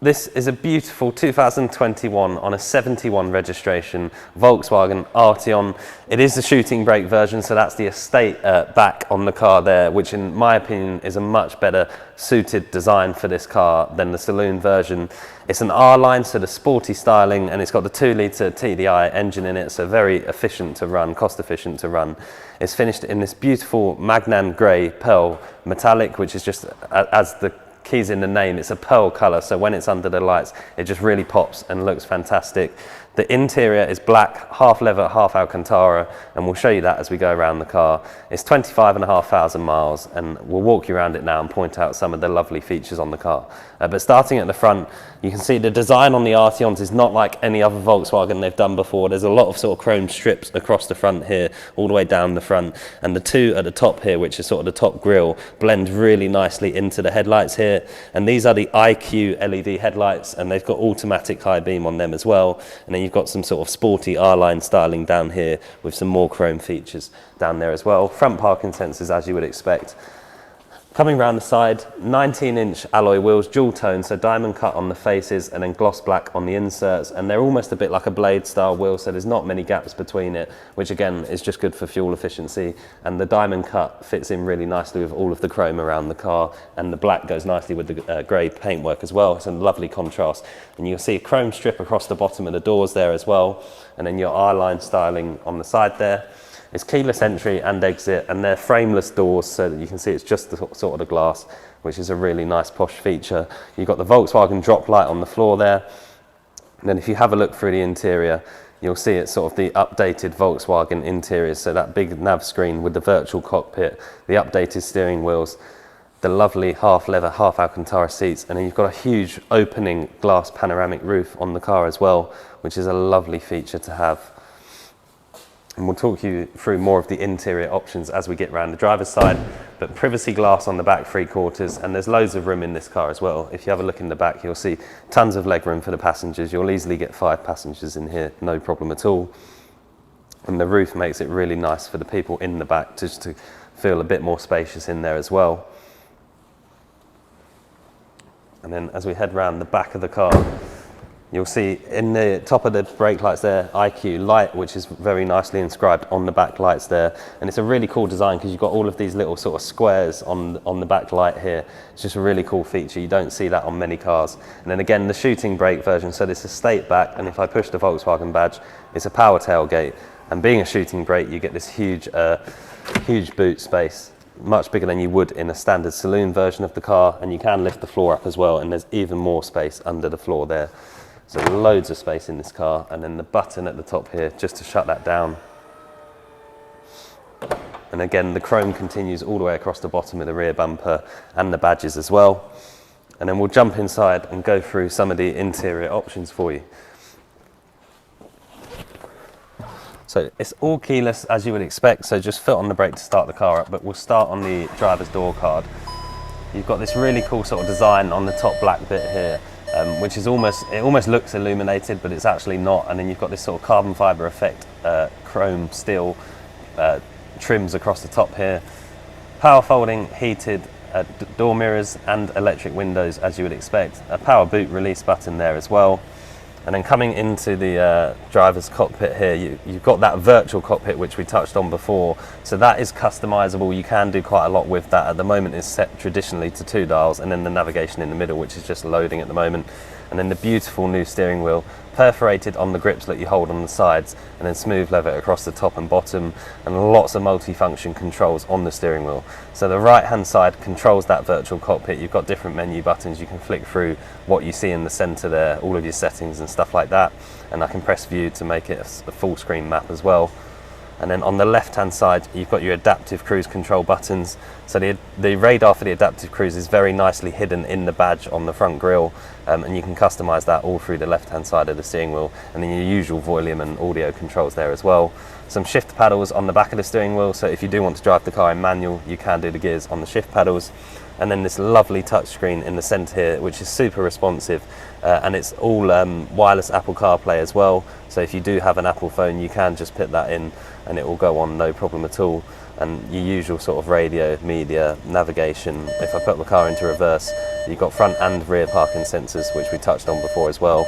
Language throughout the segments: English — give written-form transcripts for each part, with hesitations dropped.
This is a beautiful 2021 on a 71 registration Volkswagen Arteon. It is the shooting brake version, so that's the estate back on the car there, which in my opinion is a much better suited design for this car than the saloon version. It's an R-line, so the sporty styling, and it's got the 2-litre TDI engine in it, so very efficient to run, cost efficient to run. It's finished in this beautiful Mangan Grey Pearl metallic, which is just, as the keys in the name, it's a pearl colour, so when it's under the lights it just really pops and looks fantastic. The interior is black, half leather, half Alcantara, and we'll show you that as we go around the car. It's 25,500 miles, and we'll walk you around it now and point out some of the lovely features on the car. But starting at the front, you can see the design on the Arteons is not like any other Volkswagen they've done before. There's a lot of sort of chrome strips across the front here, all the way down the front, and the two at the top here, which is sort of the top grille, blend really nicely into the headlights here. And these are the IQ LED headlights, and they've got automatic high beam on them as well. And then you've got some sort of sporty R-line styling down here with some more chrome features down there as well. Front parking sensors, as you would expect. Coming round the side, 19-inch alloy wheels, dual tone, so diamond cut on the faces and then gloss black on the inserts, and they're almost a bit like a blade style wheel, so there's not many gaps between it, which again is just good for fuel efficiency. And the diamond cut fits in really nicely with all of the chrome around the car, and the black goes nicely with the grey paintwork as well. It's a lovely contrast, and you'll see a chrome strip across the bottom of the doors there as well, and then your R-line styling on the side there. It's keyless entry and exit, and they're frameless doors, so that you can see it's just the sort of the glass, which is a really nice posh feature. You've got the Volkswagen drop light on the floor there, and then if you have a look through the interior, you'll see it's sort of the updated Volkswagen interior, so that big nav screen with the virtual cockpit, the updated steering wheels, the lovely half leather, half Alcantara seats, and then you've got a huge opening glass panoramic roof on the car as well, which is a lovely feature to have. And we'll talk you through more of the interior options as we get around the driver's side, but privacy glass on the back 3/4, and there's loads of room in this car as well. If you have a look in the back, you'll see tons of leg room for the passengers. You'll easily get 5 passengers in here, no problem at all. And the roof makes it really nice for the people in the back just to feel a bit more spacious in there as well. And then as we head round the back of the car, you'll see in the top of the brake lights there, IQ light, which is very nicely inscribed on the back lights there. And it's a really cool design because you've got all of these little sort of squares on the back light here. It's just a really cool feature. You don't see that on many cars. And then again, the shooting brake version, so this is estate back, and if I push the Volkswagen badge, it's a power tailgate. And being a shooting brake, you get this huge, huge boot space, much bigger than you would in a standard saloon version of the car. And you can lift the floor up as well, and there's even more space under the floor there. So loads of space in this car, and then the button at the top here just to shut that down. And again, the chrome continues all the way across the bottom of the rear bumper and the badges as well. And then we'll jump inside and go through some of the interior options for you. So it's all keyless as you would expect, so just foot on the brake to start the car up, but we'll start on the driver's door card. You've got this really cool sort of design on the top black bit here, which is it almost looks illuminated, but it's actually not. And then you've got this sort of carbon fibre effect, chrome steel trims across the top here. Power folding, heated door mirrors and electric windows as you would expect. A power boot release button there as well. And then coming into the driver's cockpit here, you've got that virtual cockpit which we touched on before. So that is customizable. You can do quite a lot with that. At the moment it's set traditionally to 2 dials, and then the navigation in the middle, which is just loading at the moment. And then the beautiful new steering wheel, perforated on the grips that you hold on the sides, and then smooth leather across the top and bottom, and lots of multi-function controls on the steering wheel. So the right hand side controls that virtual cockpit. You've got different menu buttons. You can flick through what you see in the center there, all of your settings and stuff like that. And I can press view to make it a full screen map as well. And then on the left hand side, you've got your adaptive cruise control buttons. So the radar for the adaptive cruise is very nicely hidden in the badge on the front grille, and you can customize that all through the left hand side of the steering wheel, and then your usual volume and audio controls there as well. Some shift paddles on the back of the steering wheel, so if you do want to drive the car in manual, you can do the gears on the shift paddles. And then this lovely touchscreen in the center here, which is super responsive, and it's all wireless Apple CarPlay as well. So if you do have an Apple phone, you can just put that in and it will go on no problem at all. and your usual sort of radio, media, navigation. If I put the car into reverse, you've got front and rear parking sensors, which we touched on before as well.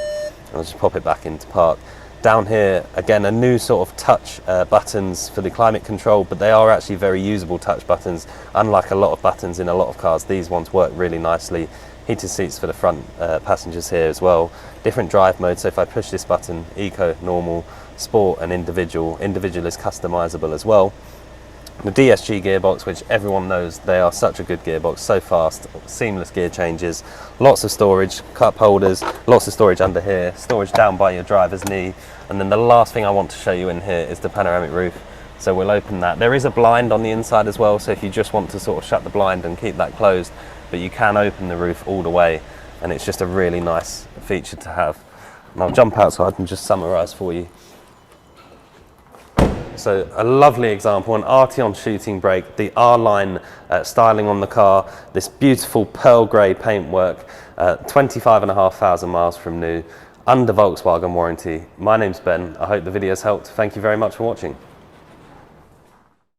I'll just pop it back into park. Down here, again, a new sort of touch buttons for the climate control, but they are actually very usable touch buttons. Unlike a lot of buttons in a lot of cars, these ones work really nicely. Heated seats for the front passengers here as well. Different drive modes, so if I push this button, eco, normal, sport and individual. Individual is customizable as well. The DSG gearbox, which everyone knows, they are such a good gearbox, so fast, seamless gear changes, lots of storage, cup holders, lots of storage under here, storage down by your driver's knee, and then the last thing I want to show you in here is the panoramic roof. So we'll open that. There is a blind on the inside as well, so if you just want to sort of shut the blind and keep that closed, but you can open the roof all the way, and it's just a really nice feature to have. And I'll jump outside and just summarize for you. So a lovely example, an Arteon shooting brake, the R-line styling on the car, this beautiful pearl grey paintwork, 25,500 miles from new, under Volkswagen warranty. My name's Ben. I hope the video's helped. Thank you very much for watching.